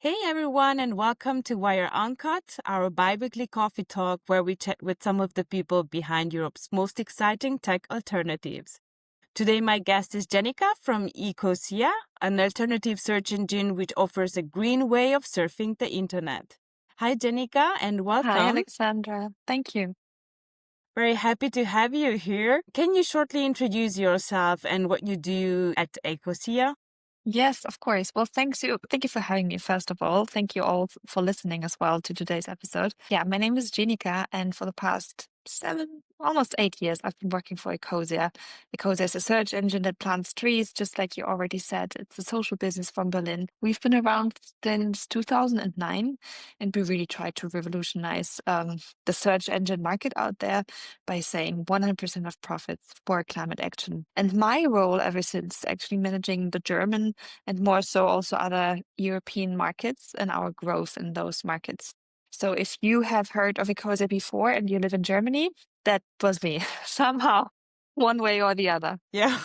Hey everyone, and welcome to Wire Uncut, our bi-weekly coffee talk where we chat with some of the people behind Europe's most exciting tech alternatives. Today, my guest is Genica from Ecosia, an alternative search engine which offers a green way of surfing the internet. Hi, Genica, and Hi, welcome. Alexandra. Thank you. Very happy to have you here. Can you shortly introduce yourself and what you do at Ecosia? Yes, of course. Well, Thank you for having me, first of all. Thank you all for listening as well to today's episode. Yeah, my name is Genica, and for the past 7, almost 8 years, I've been working for Ecosia. Ecosia is a search engine that plants trees, just like you already said. It's a social business from Berlin. We've been around since 2009, and we really try to revolutionize the search engine market out there by saying 100% of profits for climate action. And my role ever since actually managing the German and more so also other European markets and our growth in those markets. So if you have heard of Ecosia before and you live in Germany, that was me somehow, one way or the other. Yeah,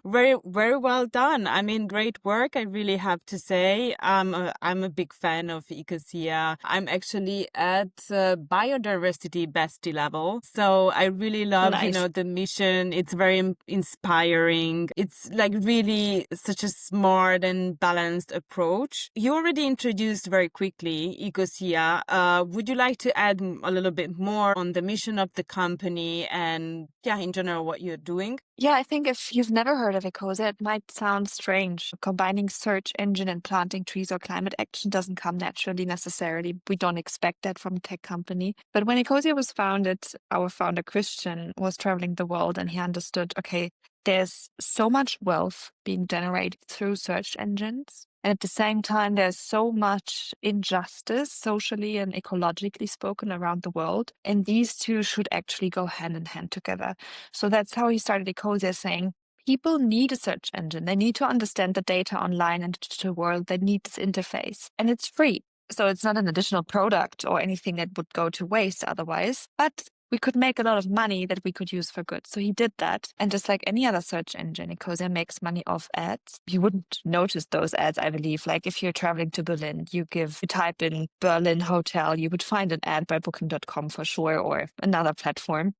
very, very well done. I mean, great work, I really have to say. I'm a big fan of Ecosia. I'm actually at biodiversity bestie level. So I really love, Nice. the mission. It's very inspiring. It's like really such a smart and balanced approach. You already introduced very quickly Ecosia. Would you like to add a little bit more on the mission of the company and, yeah, in general, what you're doing? Yeah, I think if you've never heard of Ecosia, it might sound strange. Combining search engine and planting trees or climate action doesn't come naturally necessarily. We don't expect that from a tech company. But when Ecosia was founded, our founder Christian was traveling the world and he understood, okay, there's so much wealth being generated through search engines. And at the same time, there's so much injustice, socially and ecologically spoken, around the world. And these two should actually go hand in hand together. So that's how he started Ecosia, saying people need a search engine. They need to understand the data online and digital world. They need this interface. And it's free. So it's not an additional product or anything that would go to waste otherwise. But we could make a lot of money that we could use for good. So he did that. And just like any other search engine, Ecosia makes money off ads. You wouldn't notice those ads, I believe. Like if you're traveling to Berlin, you type in Berlin hotel, you would find an ad by booking.com for sure, or another platform.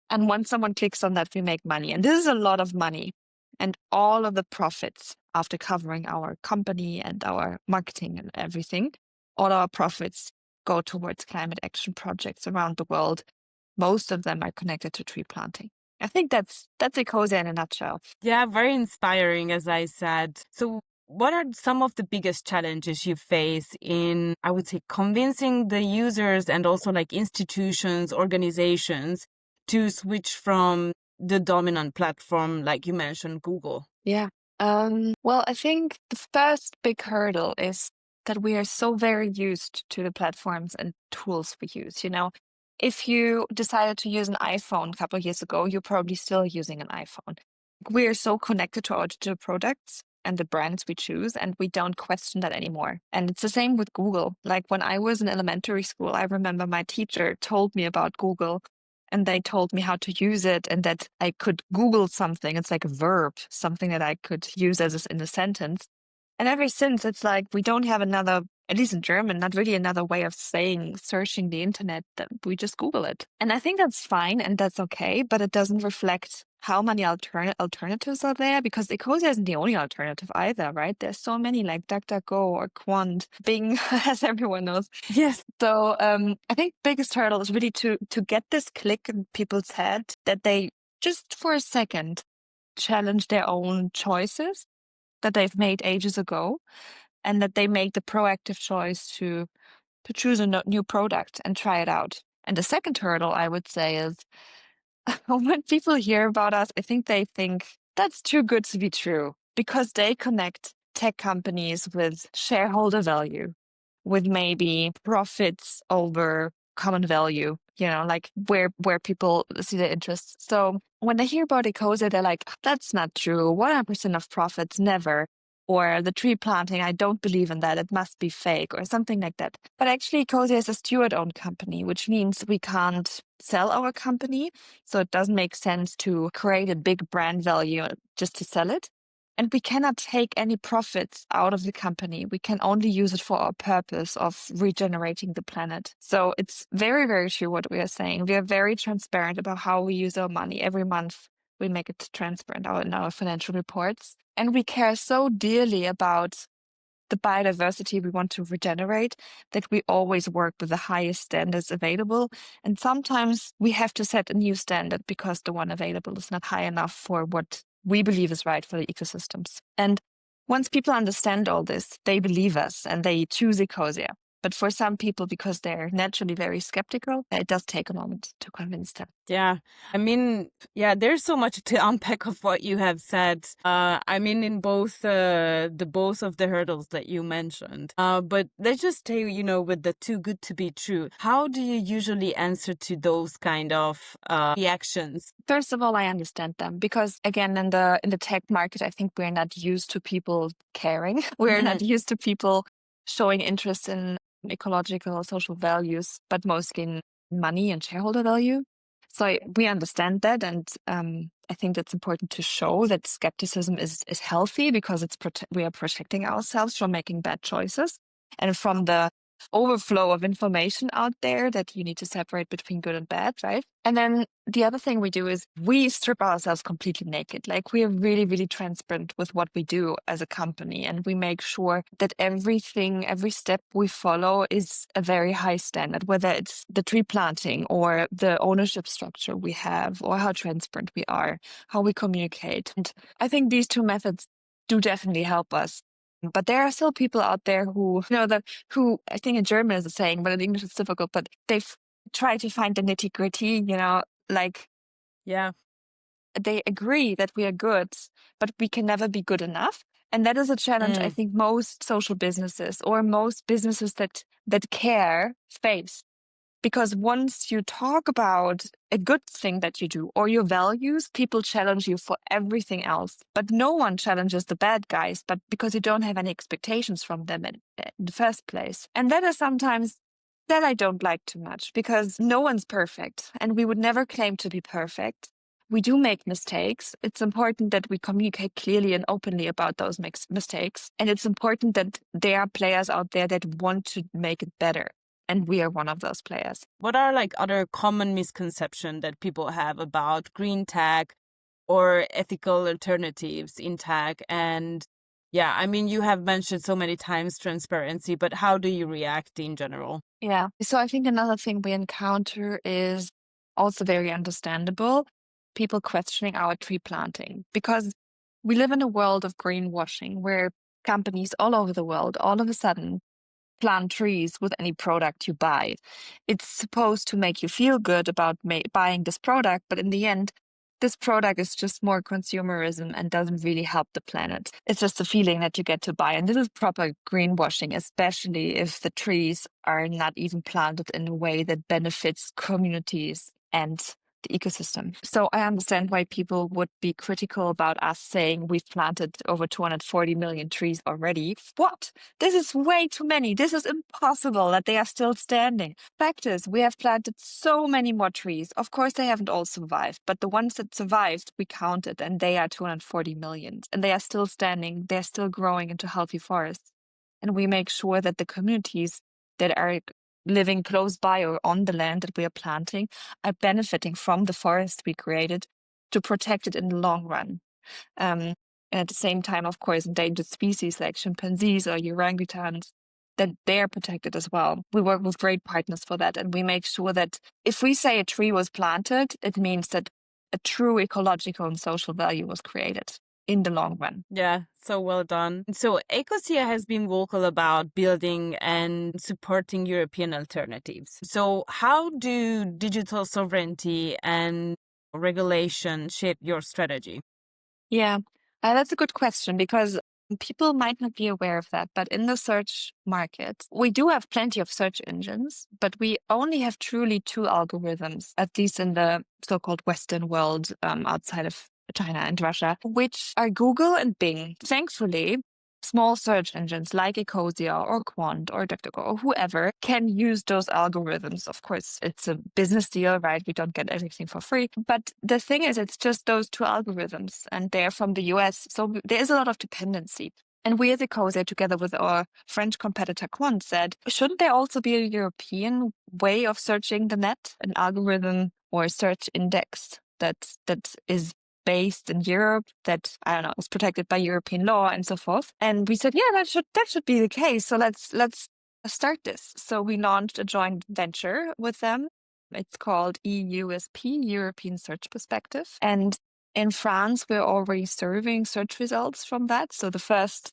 And once someone clicks on that, we make money. And this is a lot of money. And all of the profits, after covering our company and our marketing and everything, all our profits go towards climate action projects around the world. Most of them are connected to tree planting. I think that's Ecosia in a nutshell. Yeah, very inspiring, as I said. So, what are some of the biggest challenges you face in, I would say, convincing the users and also like institutions, organizations to switch from the dominant platform, like you mentioned, Google? Yeah. Well, I think the first big hurdle is that we are so very used to the platforms and tools we use. If you decided to use an iPhone a couple of years ago, you're probably still using an iPhone. We are so connected to our digital products and the brands we choose, and we don't question that anymore. And it's the same with Google. Like when I was in elementary school, I remember my teacher told me about Google and they told me how to use it and that I could Google something. It's like a verb, something that I could use in a sentence. And ever since, it's like we don't have another, at least in German, not really another way of saying searching the internet, that we just Google it. And I think that's fine and that's okay, but it doesn't reflect how many alternatives are there, because Ecosia isn't the only alternative either, right? There's so many like DuckDuckGo or Qwant, Bing, as everyone knows. Yes. So I think biggest hurdle is really to get this click in people's head that they just for a second challenge their own choices that they've made ages ago, and that they make the proactive choice to choose a new product and try it out. And the second hurdle, I would say, is when people hear about us, I think they think that's too good to be true, because they connect tech companies with shareholder value, with maybe profits over common value, like where people see their interests. So when they hear about Ecosia, they're like, that's not true. 100% of profits, never. Or the tree planting, I don't believe in that. It must be fake or something like that. But actually, Ecosia is a steward-owned company, which means we can't sell our company. So it doesn't make sense to create a big brand value just to sell it. And we cannot take any profits out of the company. We can only use it for our purpose of regenerating the planet. So it's very, very true what we are saying. We are very transparent about how we use our money. Every month we make it transparent in our financial reports. And we care so dearly about the biodiversity we want to regenerate that we always work with the highest standards available. And sometimes we have to set a new standard because the one available is not high enough for what we believe is right for the ecosystems. And once people understand all this, they believe us and they choose Ecosia. But for some people, because they're naturally very skeptical, it does take a moment to convince them. Yeah. I mean, yeah, there's so much to unpack of what you have said. I mean, in both both of the hurdles that you mentioned. But let's just stay, with the too good to be true. How do you usually answer to those kind of reactions? First of all, I understand them because again, in the tech market, I think we're not used to people caring. We're not used to people showing interest in ecological, social values, but mostly in money and shareholder value. So we understand that, and I think that's important to show that skepticism is healthy because we are protecting ourselves from making bad choices and from the overflow of information out there that you need to separate between good and bad, right? And then the other thing we do is we strip ourselves completely naked. Like we are really, really transparent with what we do as a company. And we make sure that everything, every step we follow is a very high standard, whether it's the tree planting or the ownership structure we have or how transparent we are, how we communicate. And I think these two methods do definitely help us. But there are still people out there who, who I think in German is a saying, but in English it's difficult, but they try to find the nitty gritty, like Yeah. they agree that we are good, but we can never be good enough. And that is a challenge I think most social businesses or most businesses that care face. Because once you talk about a good thing that you do or your values, people challenge you for everything else. But no one challenges the bad guys, but because you don't have any expectations from them in the first place. And that is sometimes that I don't like too much because no one's perfect and we would never claim to be perfect. We do make mistakes. It's important that we communicate clearly and openly about those mistakes. And it's important that there are players out there that want to make it better. And we are one of those players. What are other common misconceptions that people have about green tech or ethical alternatives in tech? And yeah, I mean, you have mentioned so many times transparency, but how do you react in general? Yeah. So I think another thing we encounter is also very understandable. People questioning our tree planting because we live in a world of greenwashing where companies all over the world all of a sudden plant trees with any product you buy. It's supposed to make you feel good about buying this product, but in the end, this product is just more consumerism and doesn't really help the planet. It's just a feeling that you get to buy. And this is proper greenwashing, especially if the trees are not even planted in a way that benefits communities and the ecosystem. So I understand why people would be critical about us saying we've planted over 240 million trees already. What? This is way too many. This is impossible that they are still standing. Fact is, we have planted so many more trees. Of course, they haven't all survived, but the ones that survived, we counted, and they are 240 million. And they are still standing. They're still growing into healthy forests. And we make sure that the communities that are living close by or on the land that we are planting are benefiting from the forest we created to protect it in the long run. And at the same time, of course, endangered species like chimpanzees or orangutans, that they're protected as well. We work with great partners for that. And we make sure that if we say a tree was planted, it means that a true ecological and social value was created in the long run. Yeah, so well done. So Ecosia has been vocal about building and supporting European alternatives. So how do digital sovereignty and regulation shape your strategy? Yeah, that's a good question because people might not be aware of that. But in the search market, we do have plenty of search engines, but we only have truly two algorithms, at least in the so-called Western world outside of China and Russia, which are Google and Bing. Thankfully, small search engines like Ecosia or Qwant or DuckDuckGo or whoever can use those algorithms. Of course, it's a business deal, right? We don't get everything for free. But the thing is, it's just those two algorithms and they're from the US. So there is a lot of dependency. And we as Ecosia, together with our French competitor Qwant, said, shouldn't there also be a European way of searching the net, an algorithm or a search index that is based in Europe, that, I don't know, is protected by European law and so forth. And we said, yeah, that should be the case. So let's start this. So we launched a joint venture with them. It's called EUSP, European Search Perspective. And in France, we're already serving search results from that. So the first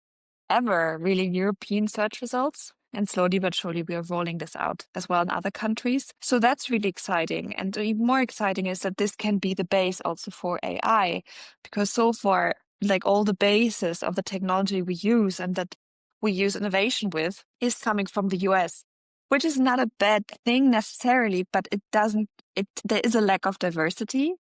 ever really European search results. And slowly but surely, we are rolling this out as well in other countries. So that's really exciting. And even more exciting is that this can be the base also for AI, because so far, like all the basis of the technology we use and that we use innovation with is coming from the US, which is not a bad thing necessarily, but there is a lack of diversity.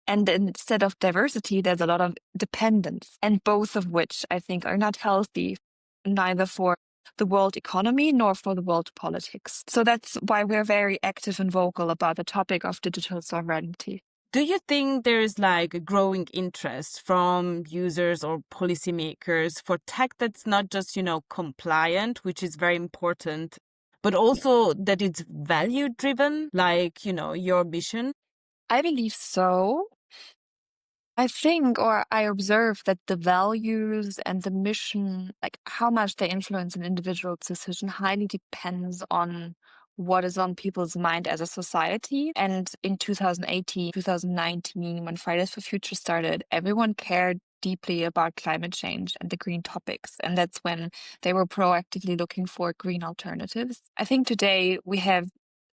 And instead of diversity, there's a lot of dependence, and both of which I think are not healthy, neither for the world economy nor for the world politics. So that's why we're very active and vocal about the topic of digital sovereignty. Do you think there's like a growing interest from users or policymakers for tech that's not just, compliant, which is very important, but also that it's value driven, like, your mission? I believe so. I think, or I observe that the values and the mission, like how much they influence an individual's decision, highly depends on what is on people's mind as a society. And in 2018, 2019, when Fridays for Future started, everyone cared deeply about climate change and the green topics. And that's when they were proactively looking for green alternatives. I think today we have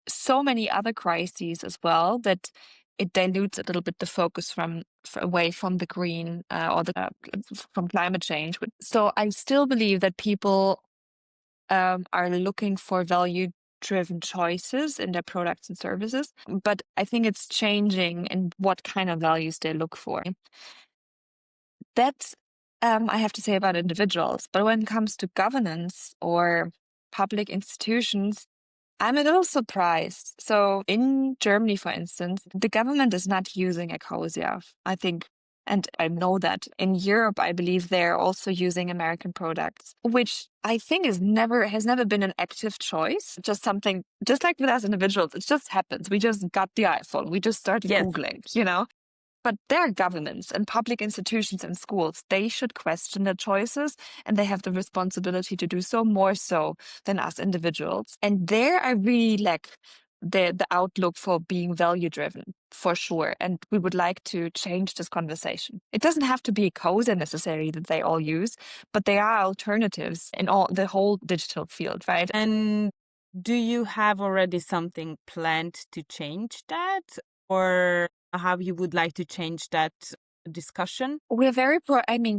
so many other crises as well that it dilutes a little bit the focus away from the green from climate change. So I still believe that people are looking for value-driven choices in their products and services, but I think it's changing in what kind of values they look for. That I have to say about individuals, but when it comes to governance or public institutions, I'm a little surprised. So in Germany, for instance, the government is not using Ecosia, I think. And I know that in Europe, I believe they're also using American products, which I think has never been an active choice. Just something, just like with us individuals, it just happens. We just got the iPhone. We just started Yes. Googling, But their governments and public institutions and schools, they should question their choices, and they have the responsibility to do so more so than us individuals. And there I really lack the outlook for being value driven, for sure. And we would like to change this conversation. It doesn't have to be Ecosia necessarily that they all use, but there are alternatives in the whole digital field, right? And do you have already something planned to change that, or how you would like to change that discussion? We're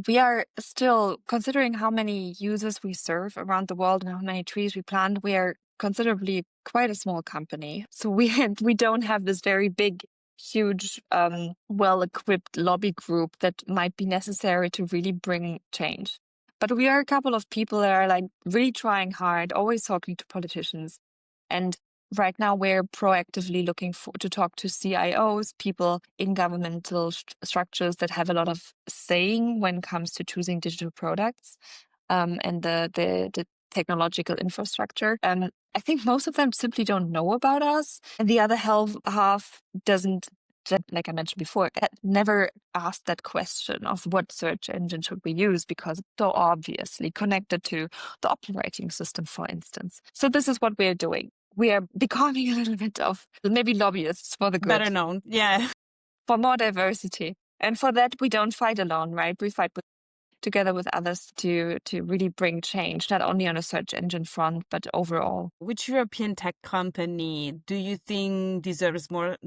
we are still, considering how many users we serve around the world and how many trees we plant, we are considerably quite a small company. So we don't have this very big, huge, well-equipped lobby group that might be necessary to really bring change. But we are a couple of people that are like really trying hard, always talking to politicians. And right now, we're proactively looking to talk to CIOs, people in governmental structures that have a lot of saying when it comes to choosing digital products and the technological infrastructure. I think most of them simply don't know about us, and the other half doesn't. Like I mentioned before, never asked that question of what search engine should we use because it's so obviously connected to the operating system, for instance. So this is what we're doing. We are becoming a little bit of maybe lobbyists for the good. Better known, yeah. For more diversity. And for that, we don't fight alone, right? We fight together with others to really bring change, not only on a search engine front, but overall. Which European tech company do you think deserves more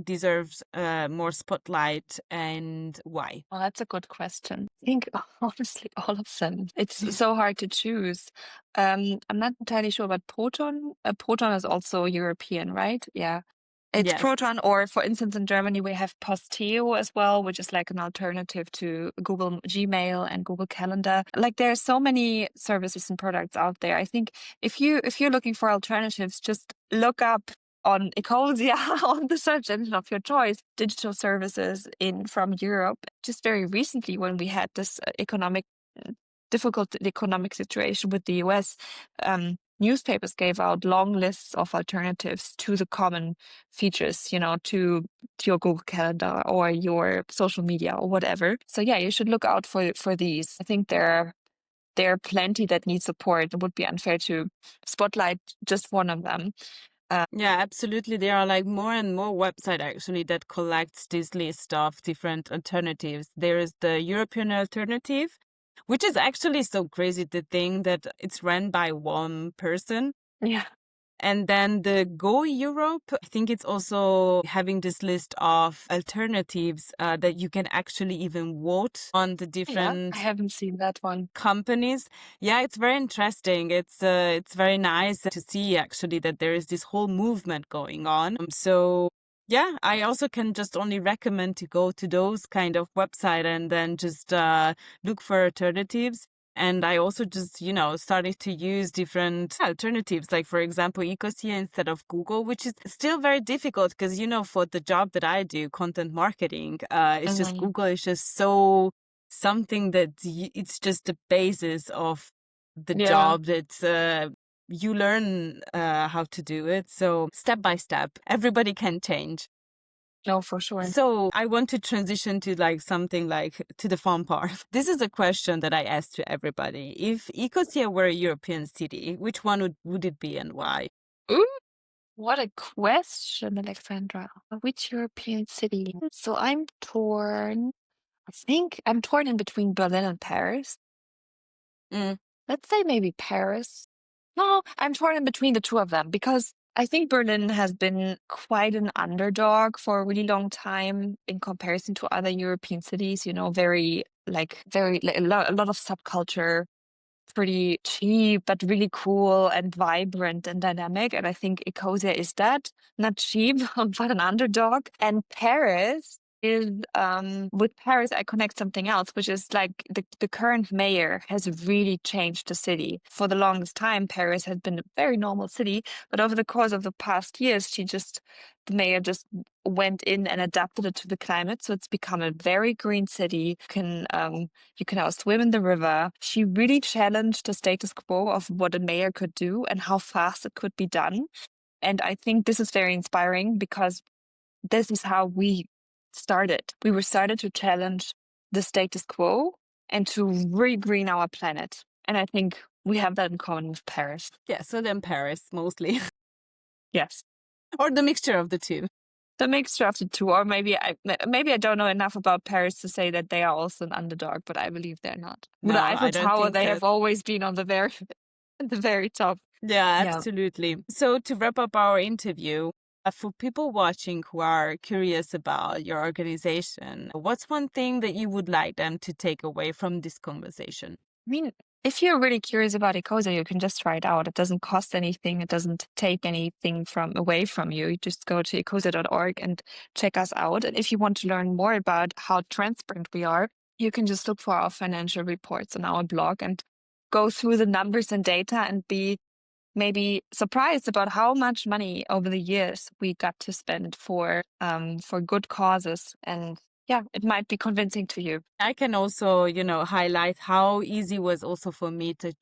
spotlight, and why? Well, that's a good question. I think honestly, all of them. It's so hard to choose. I'm not entirely sure about Proton. Proton is also European, right? Yeah. It's Yes. Proton, or for instance, in Germany, we have Posteo as well, which is like an alternative to Google Gmail and Google Calendar. Like there are so many services and products out there. I think if you're looking for alternatives, just look up on Ecosia on the search engine of your choice, digital services in from Europe. Just very recently, when we had this difficult economic situation with the US, newspapers gave out long lists of alternatives to the common features, to your Google Calendar or your social media or whatever. So yeah, you should look out for these. I think there are plenty that need support. It would be unfair to spotlight just one of them. Yeah, absolutely. There are like more and more websites actually that collects this list of different alternatives. There is the European alternative, which is actually so crazy to think that it's run by one person. Yeah. And then the Go Europe, I think it's also having this list of alternatives that you can actually even vote on the Yeah, different I haven't seen that one. companies. Yeah, it's very interesting. It's very nice to see actually that there is this whole movement going on. So yeah, I also can just only recommend to go to those kind of website and then just look for alternatives. And I also just, started to use different alternatives, like, for example, Ecosia instead of Google, which is still very difficult because, for the job that I do, content marketing, it's just Google is just so something that it's just the basis of the job that you learn how to do it. So step by step, everybody can change. No, for sure. So I want to transition to like something like to the fun part. This is a question that I ask to everybody. If Ecosia were a European city, which one would it be and why? Ooh, what a question, Alexandra. Which European city? So I'm torn. I think I'm torn in between Berlin and Paris. Mm. Let's say maybe Paris. No, I'm torn in between the two of them because I think Berlin has been quite an underdog for a really long time in comparison to other European cities, very like a lot of subculture, pretty cheap, but really cool and vibrant and dynamic. And I think Ecosia is that, not cheap, but an underdog. And Paris is, with Paris, I connect something else, which is like the current mayor has really changed the city. For the longest time, Paris had been a very normal city, but over the course of the past years, the mayor just went in and adapted it to the climate. So it's become a very green city. You can now swim in the river. She really challenged the status quo of what a mayor could do and how fast it could be done. And I think this is very inspiring because this is how we started. We were started to challenge the status quo and to re-green our planet. And I think we have that in common with Paris. Yeah, so then Paris mostly, Yes. or the mixture of the two. The mixture of the two, or maybe I don't know enough about Paris to say that they are also an underdog, but I believe they're not. With No, the Eiffel I don't Tower, think they so. have always been on the very at the very top. Yeah, Yeah. absolutely. So to wrap up our interview, for people watching who are curious about your organization, what's one thing that you would like them to take away from this conversation? I mean, if you're really curious about Ecosia, you can just try it out. It doesn't cost anything. It doesn't take anything away from you. You just go to ecosia.org and check us out. And if you want to learn more about how transparent we are, you can just look for our financial reports on our blog and go through the numbers and data and be maybe surprised about how much money over the years we got to spend for good causes. And yeah, it might be convincing to you. I can also, highlight how easy it was also for me to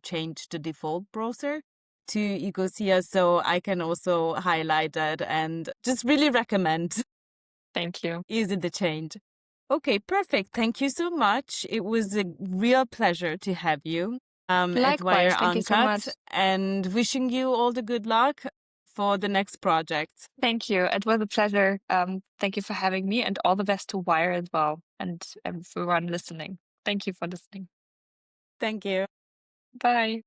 change the default browser to Ecosia. So I can also highlight that and just really recommend. Thank you. Easy to change. Okay, perfect. Thank you so much. It was a real pleasure to have you at Wire Likewise. Thank you so Uncut much. and wishing you all the good luck for the next project. Thank you. It was a pleasure. Thank you for having me, and all the best to Wire as well, and everyone listening. Thank you for listening. Thank you. Bye.